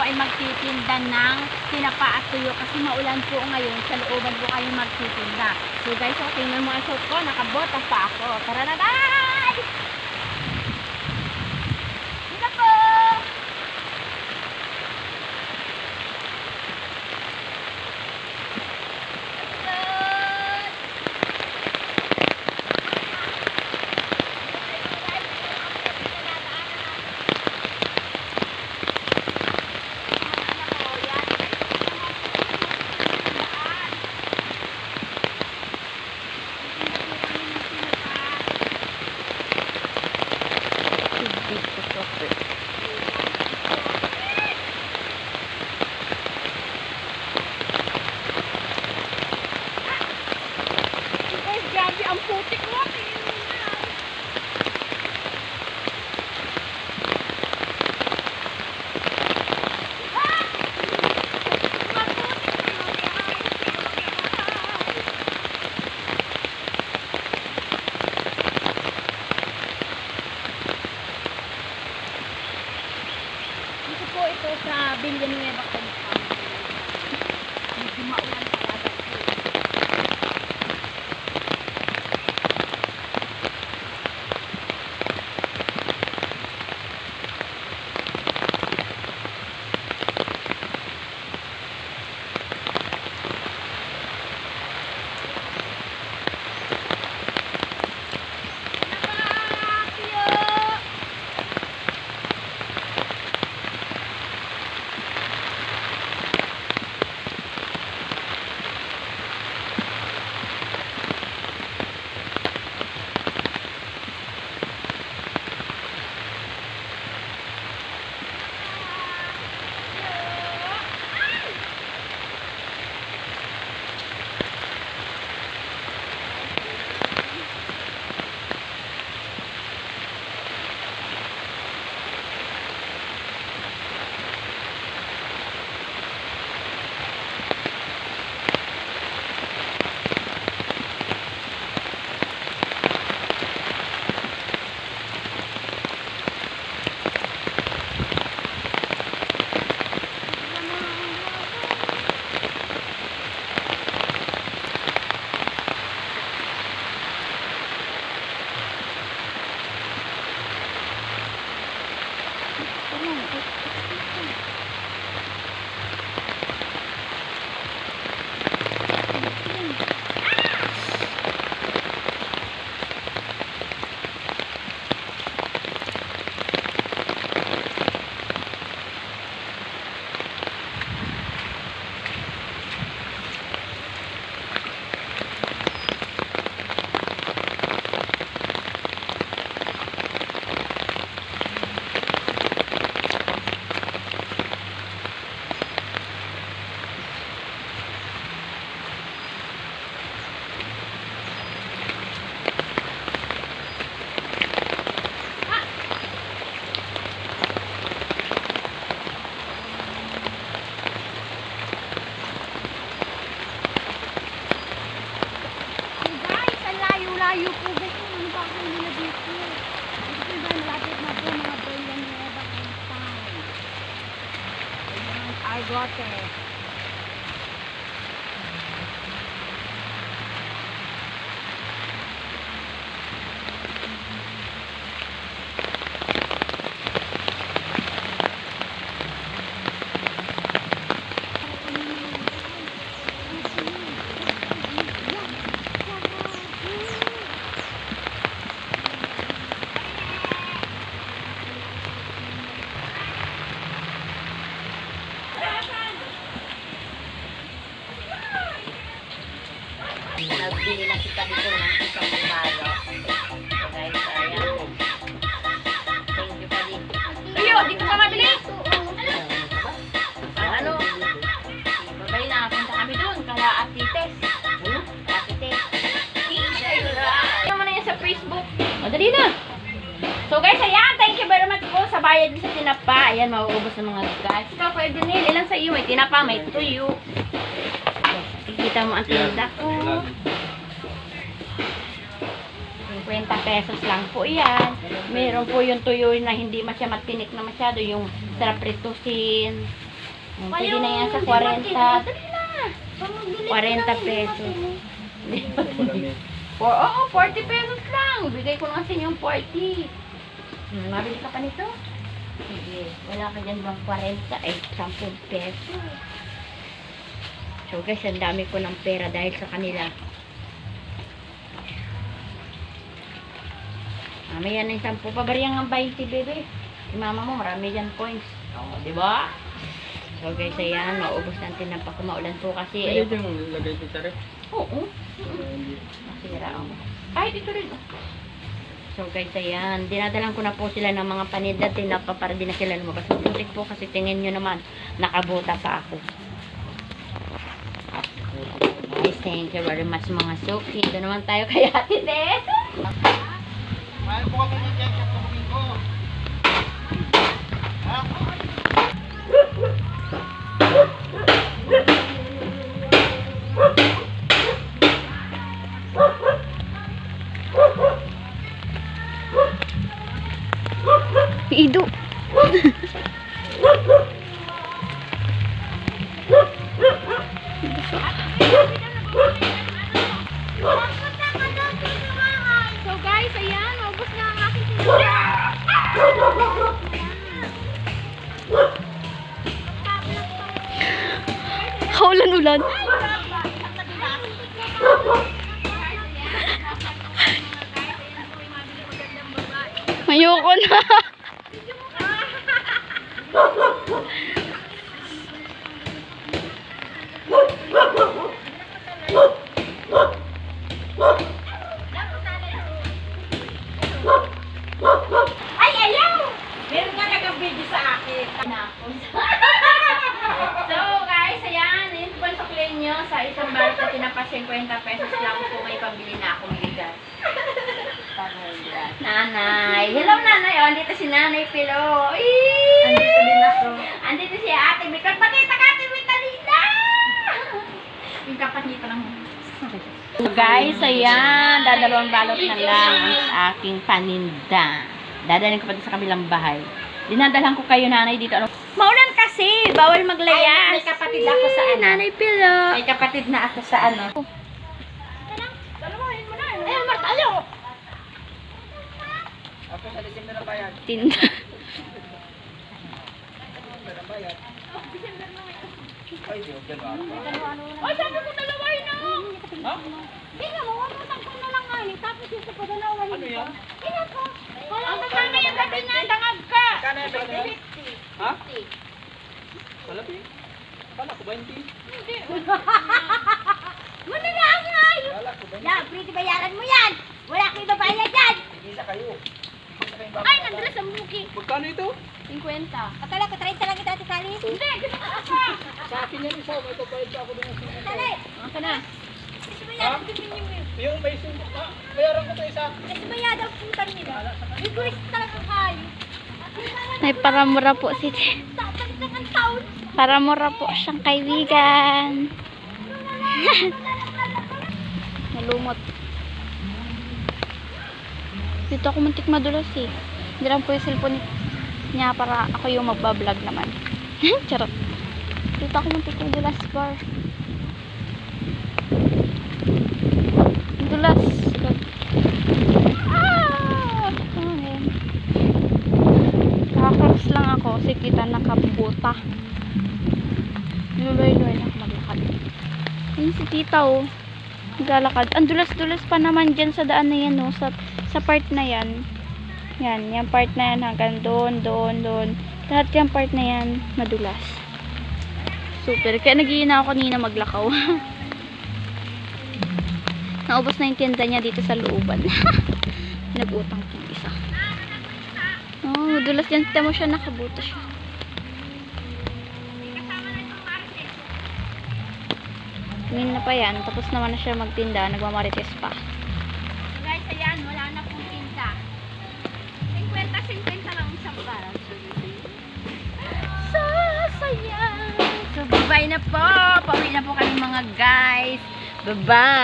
ay magtitinda ng tinapa at tuyo kasi maulan po ngayon. Sa looban po kayo magtitinda. So guys, so tingnan mo ang suot ko. Nakabotas pa ako. Tara na guys! Dito po! Grabe ang putik mo. Dito po ito sa Villanueva Compound. Medyo maulan talaga. Layo po guys yung bahay nila dito. Dito ba malapit na po mga Villanueva Compound. Ayan, Argote. Nagbili na kita dito ng isang balo. So guys, ayan. Thank you pa dito. Tuyo, dito ka mabili. Ano? Babay na, punta kami doon. Kala Atites. Atites. Ano mo na yan sa Facebook. Madali na. So guys, ayan. Thank you very much po sa bayad sa tinapa. Ayan, mauubos ng mga guys. Ikaw, pwede nil. Ilan sa iyo? May tinapa, may tuyo. Kita mo ang tinda ko. 50 pesos lang po yan. Meron po yung tuyo na hindi matinik na masyado. Yung sarap pritusin. Pwede na yan sa 40. Dali na. 40 pesos. Oo, 40 pesos lang. Bigay ko lang sa inyo yung 40. Mabili ka pa nito? Sige. Wala ka dyan bang 40? Eh, 10 pesos. So guys, ang dami ko ng pera dahil sa kanila. Mamaya na yung 10 pa. Bariyang ang 20, bebe. Si mama mo, marami dyan points. O, diba? So guys, ayan. Maubos natin ng pagkumaulan po kasi. Pwede yung lagay ko sa ref. Oo. Masira ako. Kahit ito rin. So guys, ayan. Dinadalan ko na po sila ng mga paninda. Tinapa para din na sila lumabas. Mabutik po kasi tingin nyo naman. Nakabuta pa ako. Guys, thank you very much mga suki. Ito naman tayo kay Ate Tess. Mahal po kami ng dyan sa pamangin ko. Ha? Ido. So guys, ayan, maubos na ang aking Haulan-ulan. Ayoko na. Ay, ayaw! Meron ka nag-video sa akin. So, guys, ayan. Yun po sa play nyo. Sa isang balot na tinapa 50 pesos lang po may pambili na akong bigas. Nanay. Hello, nanay. O, andito si Nanay Pilo. Andito din ako. Andito si Ate Mikot. Pakita ka, Ate Vitalina! Yung kapatid pa lang. So, guys, ayan. Dadalawang balot na lang ang aking paninda. Dadalhin ko pa sa kabilang bahay. Dinadalhan ko kayo, nanay, dito. Ano? Maulan kasi. Bawal maglayas. May kapatid ako sa ano. Nanay Pilo. May kapatid na ako sa ano. Dalawahin mo na. Ayun, Martalo. Ako sa December na bayan. Tinda. Ay, di okay ba? Ay, sabi ko dalawahin na. Ha? Tingnan mo, wamutan ko na lang nga. Tapos yung sa padalawahin. Ano yan? Tingnan ko. Ang magkano yung gabi na, dangag ka. Kano yung 20? Ha? Malapi? Kala ko 20. Hindi. Muna na ang ngayon. Kala ko 20. Yan, pretty bayaran mo yan. Wala kang babayad yan. Isa kayo. Isa kayong Ay, nandulas ang booking. Magkano ito? 50. Katala ko, 30 lang kita, Tali. Hindi, gusto ko pa. Sa akin yan isa. May papalit pa ako doon sa mga. Tali. Ang ka na. Kasi bayaran ko yung Yung may sundo. Bayaran ko to isa. Kasi bayaran ang putan nila. Request talaga kayo. May paramura po si Tapos na ang taon. Paramura po siyang kaibigan. Nalumot. Dito ako muntik madulas eh. Hindi lang po yung cellphone niya para ako yung magbablog naman. Charot. Dito ako muntik madulas bar. Dulas. Ayan. Nakakross lang ako kasi kita nakabuta. Luloy-loy na ako maglakad. Ayun si tita oh. Naglalakad. Ang dulas-dulas pa naman dyan sa daan na yan oh. Sa part na yan. Yan. Yung part na yan hanggang doon. Lahat yung part na yan madulas. Super. Kaya nag-iina ako kanina maglakaw. Naubos na yung tinda niya dito sa looban. Nag-utang yung isa. Oh, madulas yan. Tama mo siya, nakabuta siya. Tingin na pa yan. Tapos naman na siya magtinda. Nagmamarites pa. Guys, ayan, wala na pong tinta. 50 lang isang barang. Sasaya. So, bye-bye na po. Pauwi na po kami mga guys. Bye-bye.